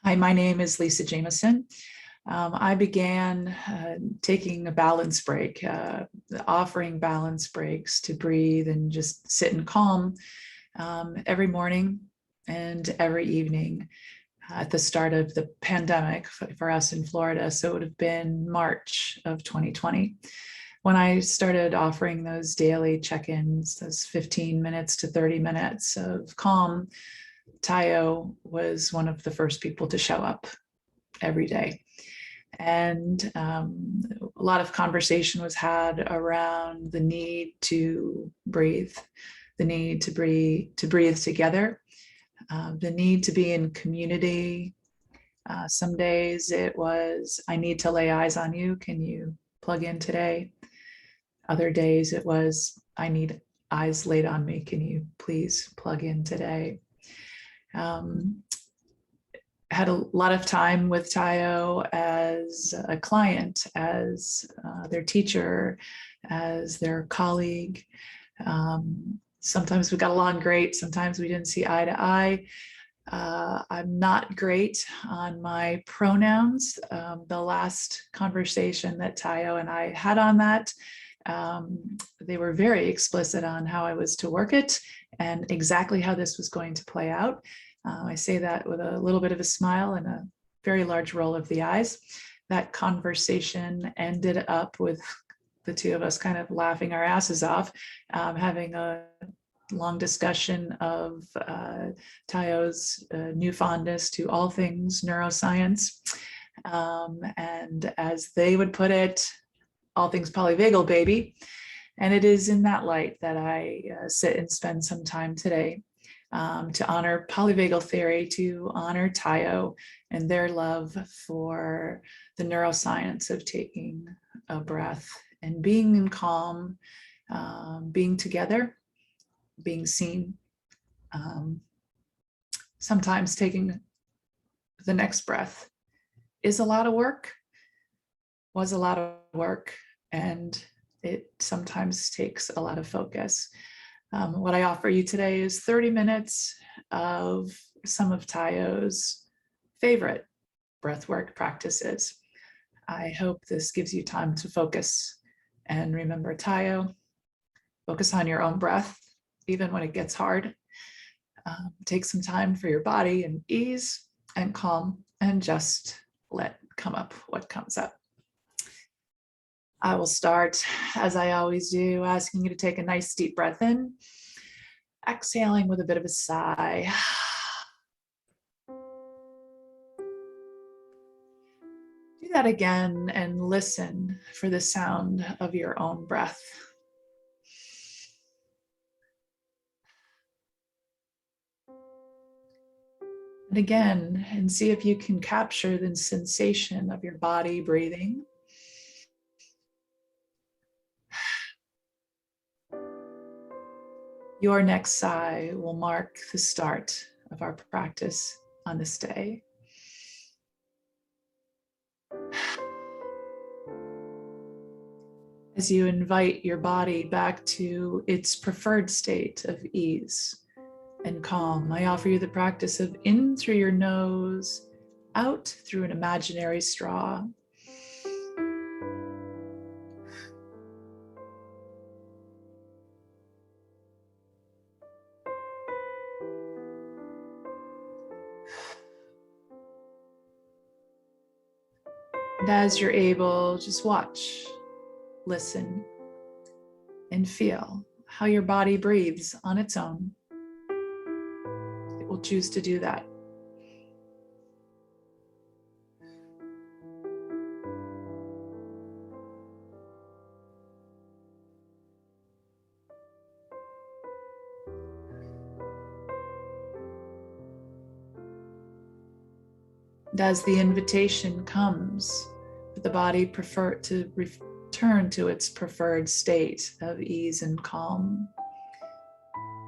Hi, my name is Lisa Jameson. I began taking a balance break, offering balance breaks to breathe and just sit and calm every morning and every evening at the start of the pandemic for us in Florida. So it would have been March of 2020 when I started offering those daily check-ins, those 15 minutes to 30 minutes of calm. Tayo was one of the first people to show up every day. And a lot of conversation was had around the need to breathe, the need to breathe together, the need to be in community. Some days it was, I need to lay eyes on you. Can you plug in today? Other days it was, I need eyes laid on me. Can you please plug in today? Had a lot of time with Tayo as a client, as their teacher, as their colleague. Sometimes we got along great. Sometimes we didn't see eye to eye. I'm not great on my pronouns. The last conversation that Tayo and I had on that, they were very explicit on how I was to work it and exactly how this was going to play out. I say that with a little bit of a smile and a very large roll of the eyes. That conversation ended up with the two of us kind of laughing our asses off, having a long discussion of Tayo's new fondness to all things neuroscience. And as they would put it, all things polyvagal, baby. And it is in that light that I sit and spend some time today to honor polyvagal theory, to honor Tayo and their love for the neuroscience of taking a breath and being in calm, being together, being seen. Sometimes taking the next breath is a lot of work, was a lot of work, and it sometimes takes a lot of focus. What I offer you today is 30 minutes of some of Tayo's favorite breathwork practices. I hope this gives you time to focus and remember Tayo. Focus on your own breath, even when it gets hard. Take some time for your body and ease and calm and just let come up what comes up. I will start, as I always do, asking you to take a nice deep breath in, exhaling with a bit of a sigh. Do that again and listen for the sound of your own breath. And again, and see if you can capture the sensation of your body breathing. Your next sigh will mark the start of our practice on this day. As you invite your body back to its preferred state of ease and calm, I offer you the practice of in through your nose, out through an imaginary straw. And as you're able, just watch, listen, and feel how your body breathes on its own. It will choose to do that. And as the invitation comes, for the body to return to its preferred state of ease and calm,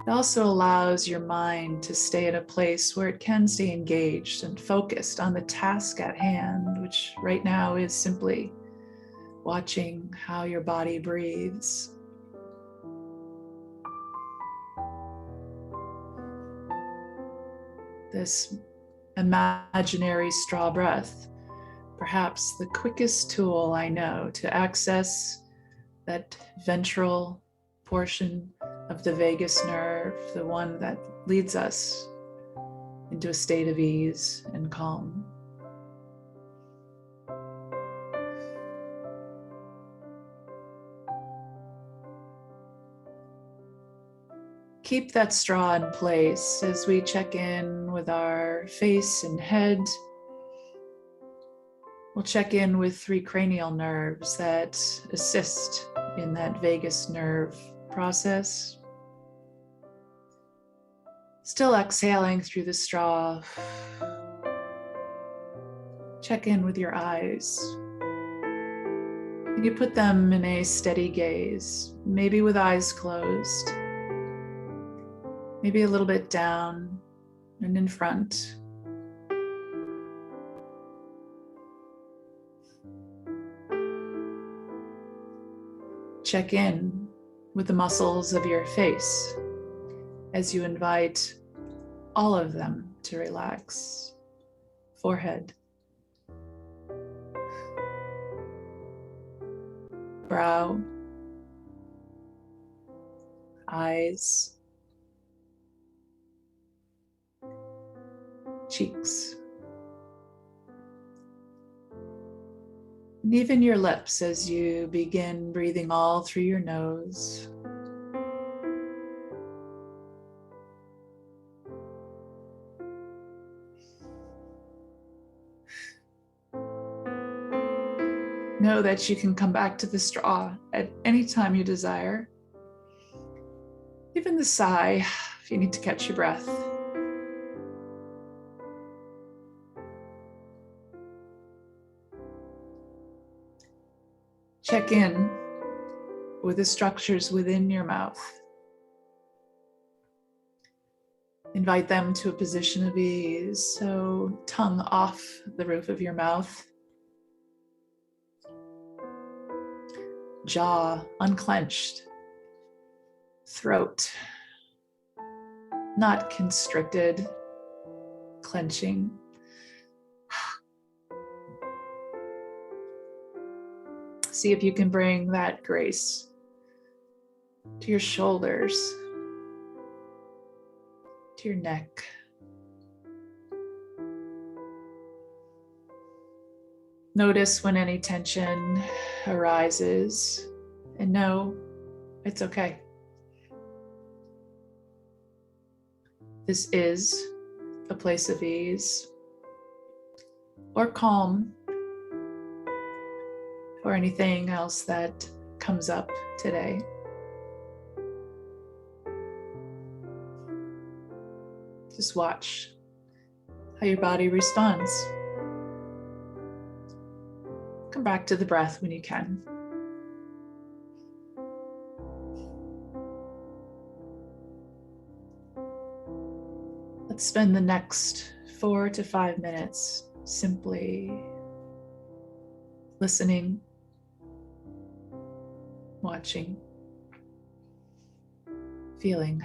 it also allows your mind to stay at a place where it can stay engaged and focused on the task at hand, which right now is simply watching how your body breathes. This imaginary straw breath, perhaps the quickest tool I know to access that ventral portion of the vagus nerve, the one that leads us into a state of ease and calm. Keep that straw in place as we check in with our face and head. We'll check in with 3 cranial nerves that assist in that vagus nerve process. Still exhaling through the straw. Check in with your eyes. And you put them in a steady gaze, maybe with eyes closed. Maybe a little bit down and in front. Check in with the muscles of your face as you invite all of them to relax. Forehead, brow, eyes, cheeks, and even your lips as you begin breathing all through your nose. Know that you can come back to the straw at any time you desire. Even the sigh if you need to catch your breath. Check in with the structures within your mouth. Invite them to a position of ease, so tongue off the roof of your mouth. Jaw unclenched. Throat not constricted, clenching. See if you can bring that grace to your shoulders, to your neck. Notice when any tension arises and know it's okay. This is a place of ease or calm or anything else that comes up today. Just watch how your body responds. Come back to the breath when you can. Let's spend the next 4 to 5 minutes simply listening, watching, feeling.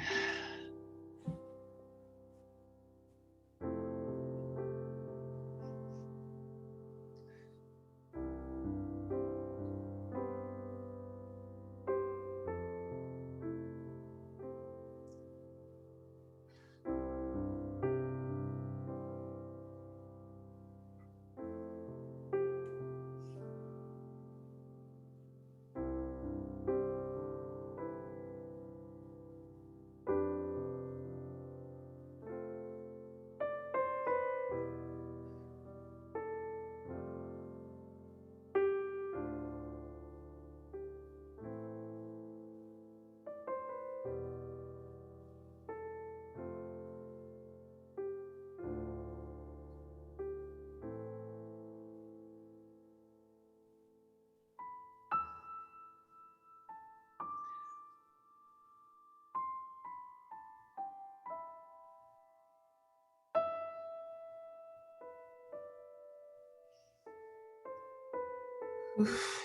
Oof.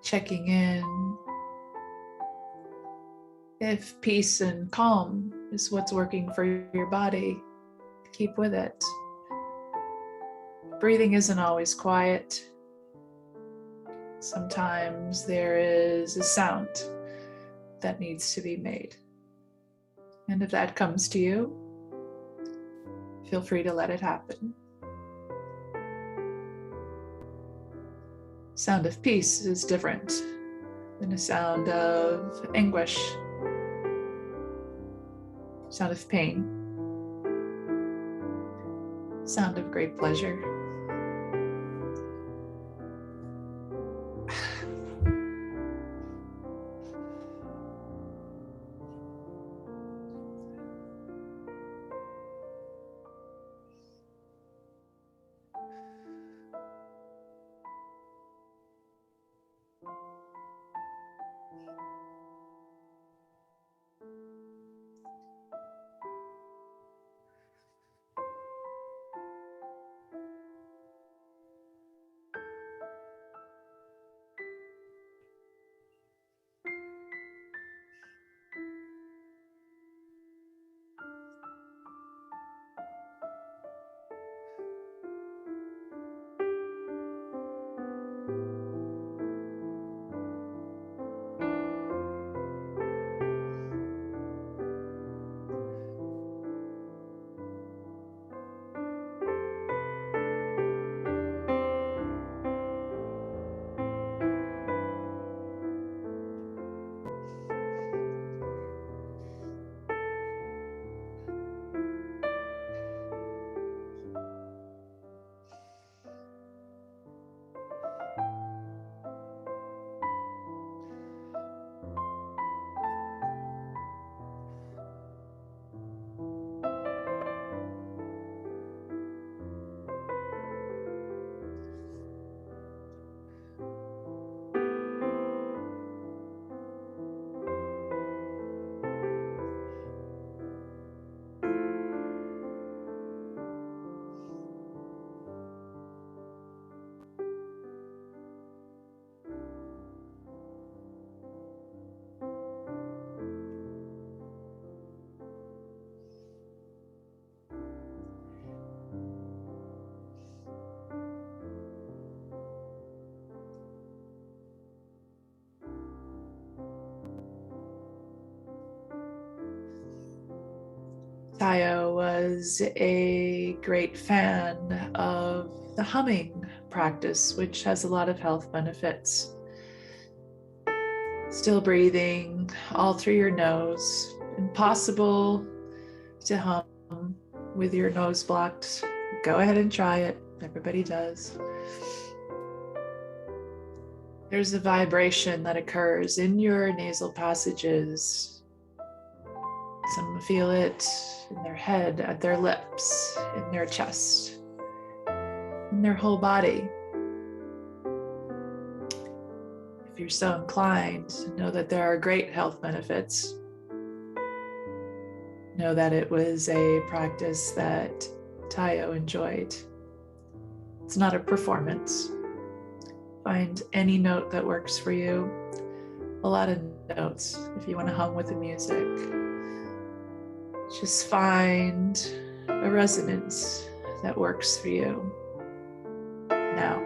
checking in if peace and calm is what's working for your body. Keep with it. Breathing isn't always quiet. Sometimes there is a sound that needs to be made. And if that comes to you, feel free to let it happen. Sound of peace is different than a sound of anguish, sound of pain, sound of great pleasure. Tayo was a great fan of the humming practice, which has a lot of health benefits. Still breathing all through your nose. Impossible to hum with your nose blocked. Go ahead and try it. Everybody does. There's a vibration that occurs in your nasal passages. Some feel it in their head, at their lips, in their chest, in their whole body. If you're so inclined, know that there are great health benefits. Know that it was a practice that Tayo enjoyed. It's not a performance. Find any note that works for you. A lot of notes if you want to hum with the music. Just find a resonance that works for you now.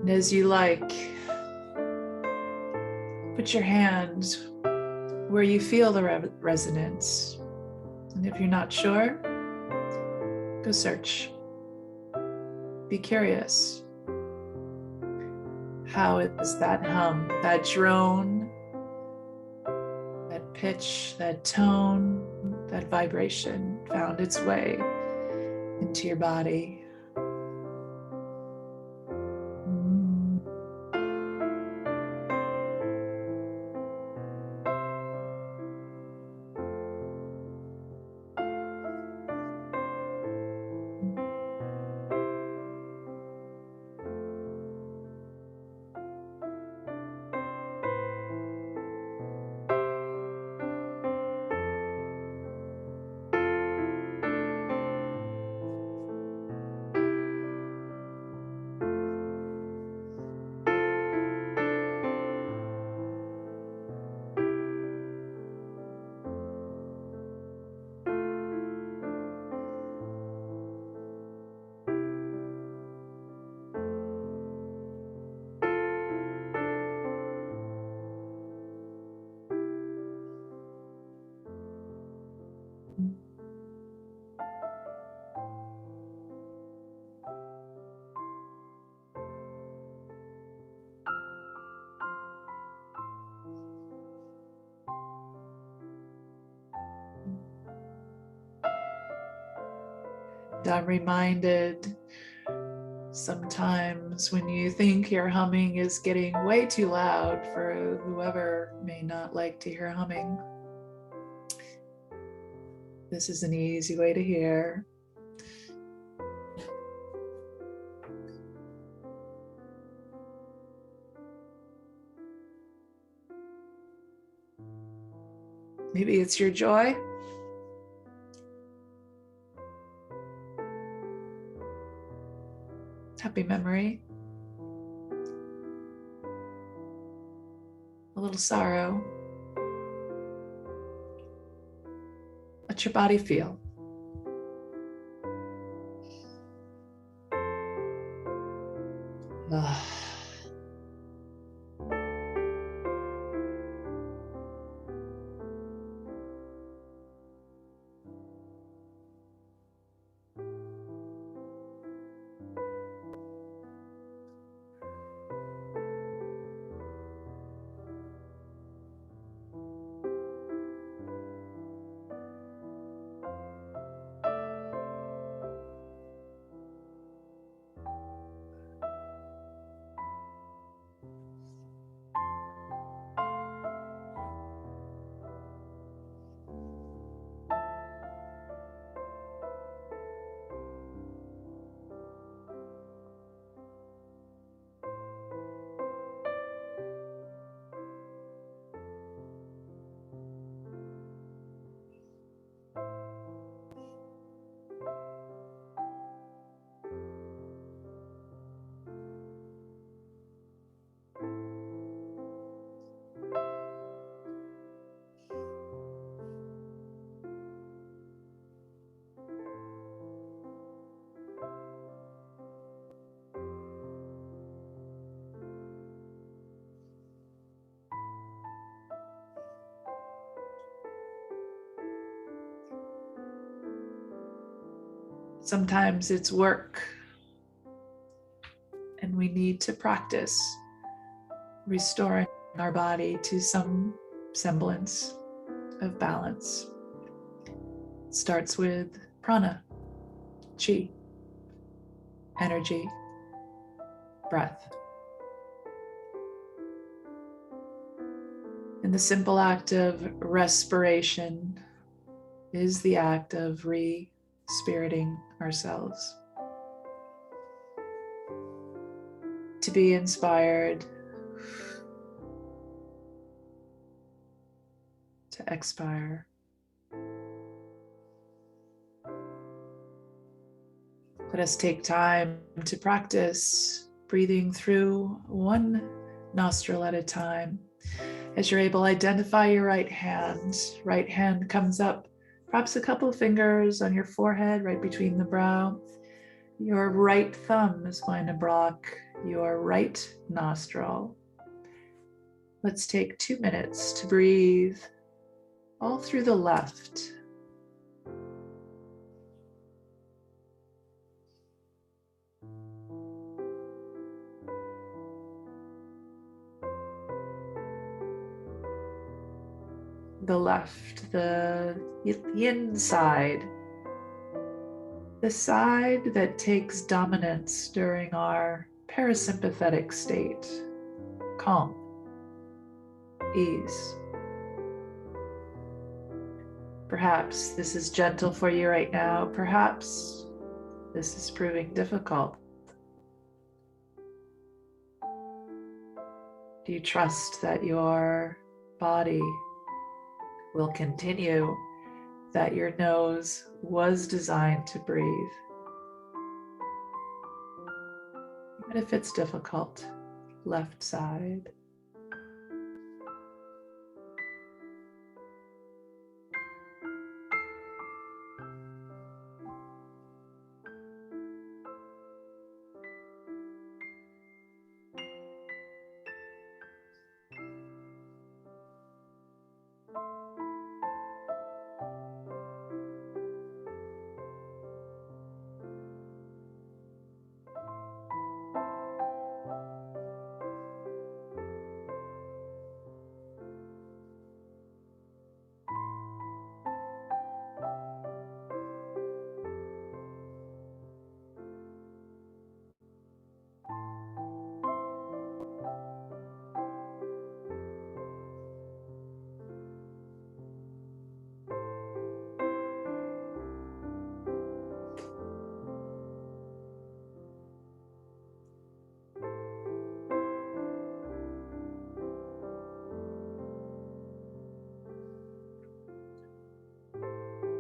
And as you like, put your hand where you feel the resonance. And if you're not sure, go search. Be curious. How is that hum, that drone, that pitch, that tone, that vibration found its way into your body? And I'm reminded sometimes when you think your humming is getting way too loud for whoever may not like to hear humming, this is an easy way to hear. Maybe it's your joy. Happy memory. A little sorrow. Let your body feel. Sometimes it's work, and we need to practice restoring our body to some semblance of balance. It starts with prana, chi, energy, breath. And the simple act of respiration is the act of re-spiriting ourselves. To be inspired, to expire. Let us take time to practice breathing through one nostril at a time. As you're able, identify your right hand. Right hand comes up, perhaps a couple of fingers on your forehead, right between the brow. Your right thumb is going to block your right nostril. Let's take 2 minutes to breathe all through the left. The left, the inside, the side that takes dominance during our parasympathetic state, calm, ease. Perhaps this is gentle for you right now. Perhaps this is proving difficult. Do you trust that your body will continue, that your nose was designed to breathe? Even if it's difficult, left side.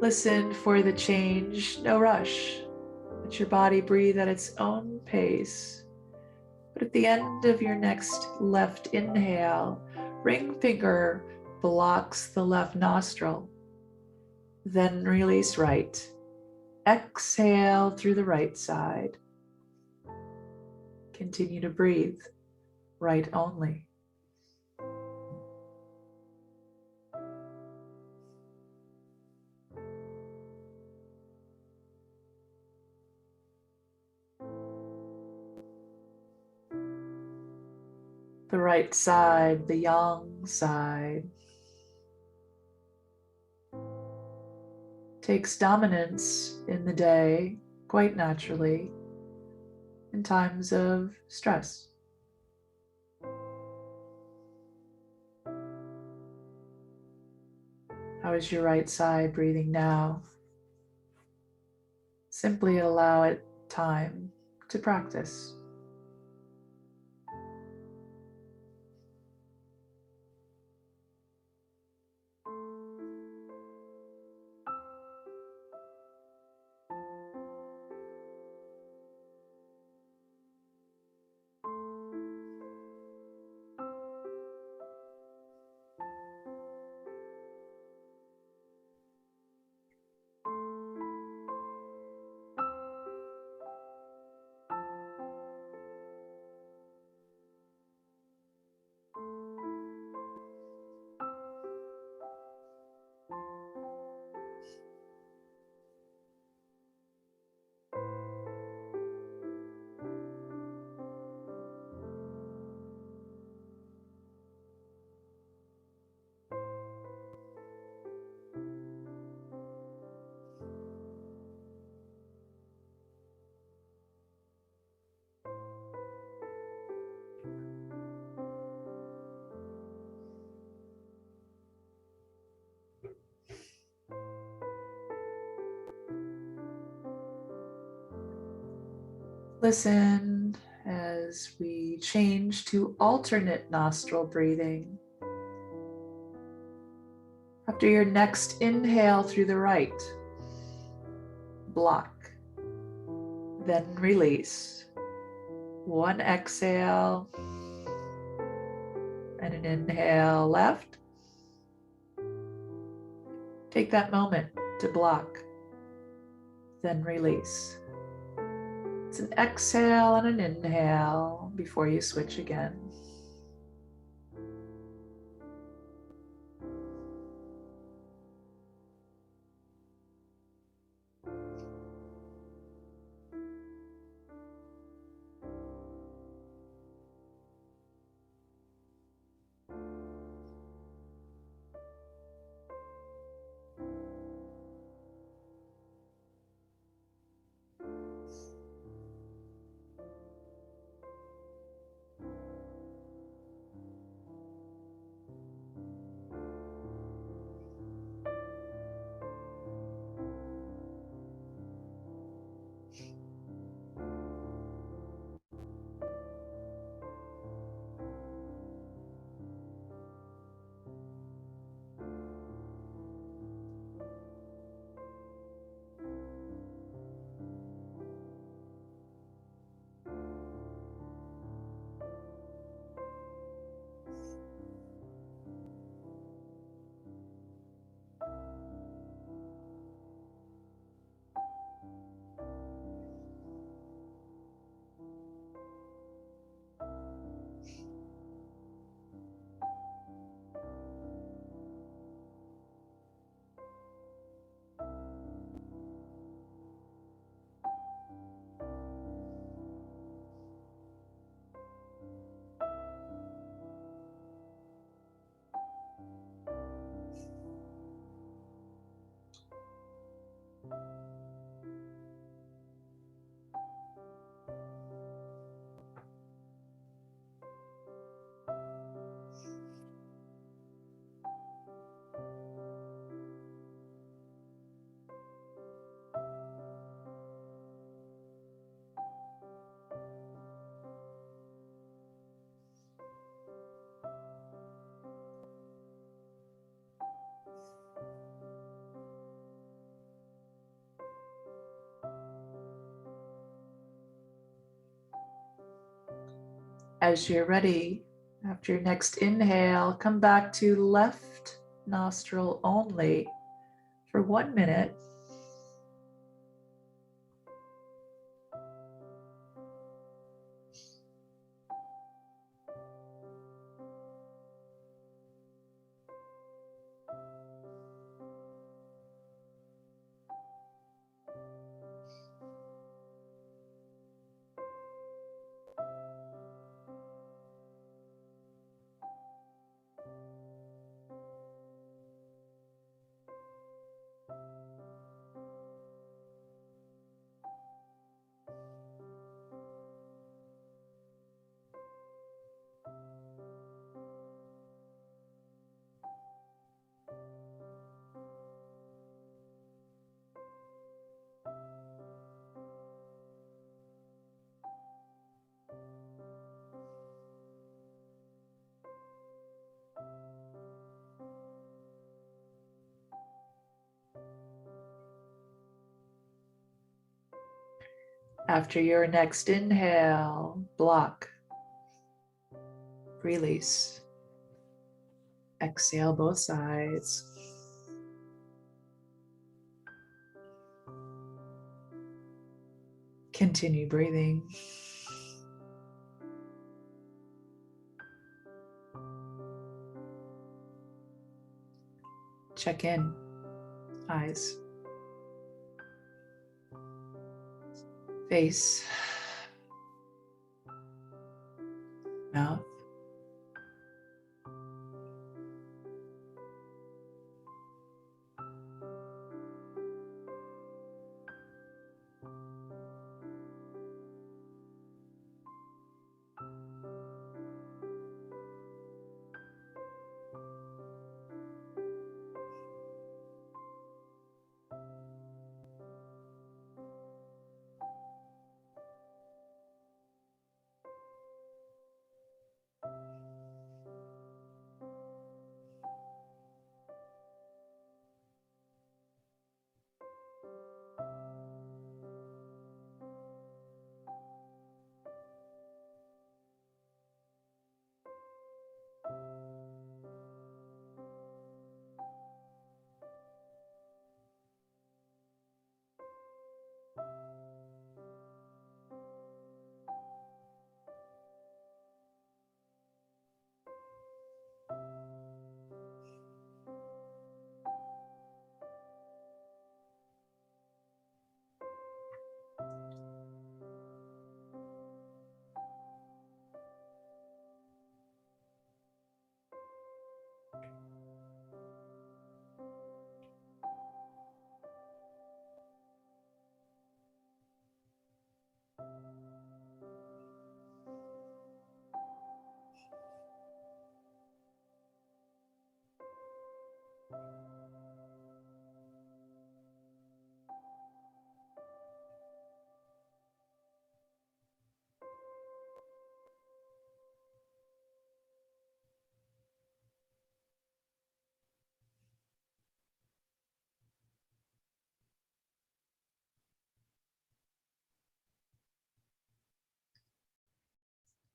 Listen for the change, no rush. Let your body breathe at its own pace. But at the end of your next left inhale, ring finger blocks the left nostril. Then release right. Exhale through the right side. Continue to breathe, right only. The right side, the yang side, takes dominance in the day quite naturally in times of stress. How is your right side breathing now? Simply allow it time to practice. Listen as we change to alternate nostril breathing. After your next inhale through the right, block, then release. One exhale and an inhale left. Take that moment to block, then release. It's an exhale and an inhale before you switch again. As you're ready, after your next inhale, come back to left nostril only for 1 minute. After your next inhale, block, release, exhale both sides. Continue breathing. Check in, eyes, face, mouth,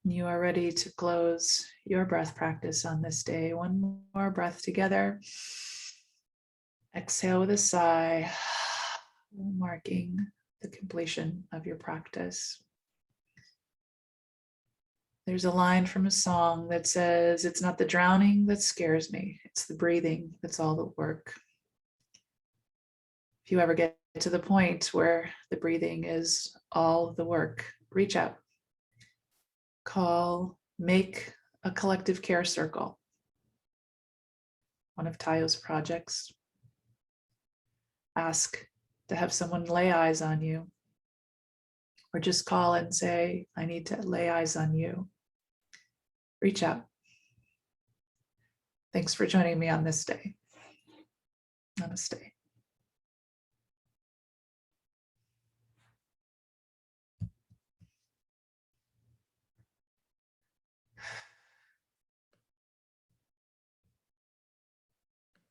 You are ready to close your breath practice on this day. One more breath together. Exhale with a sigh, marking the completion of your practice. There's a line from a song that says, "It's not the drowning that scares me, it's the breathing that's all the work." If you ever get to the point where the breathing is all the work, reach out. Make a collective care circle, one of Tayo's projects. Ask to have someone lay eyes on you, or just call and say, "I need to lay eyes on you." Reach out. Thanks for joining me on this day. Namaste.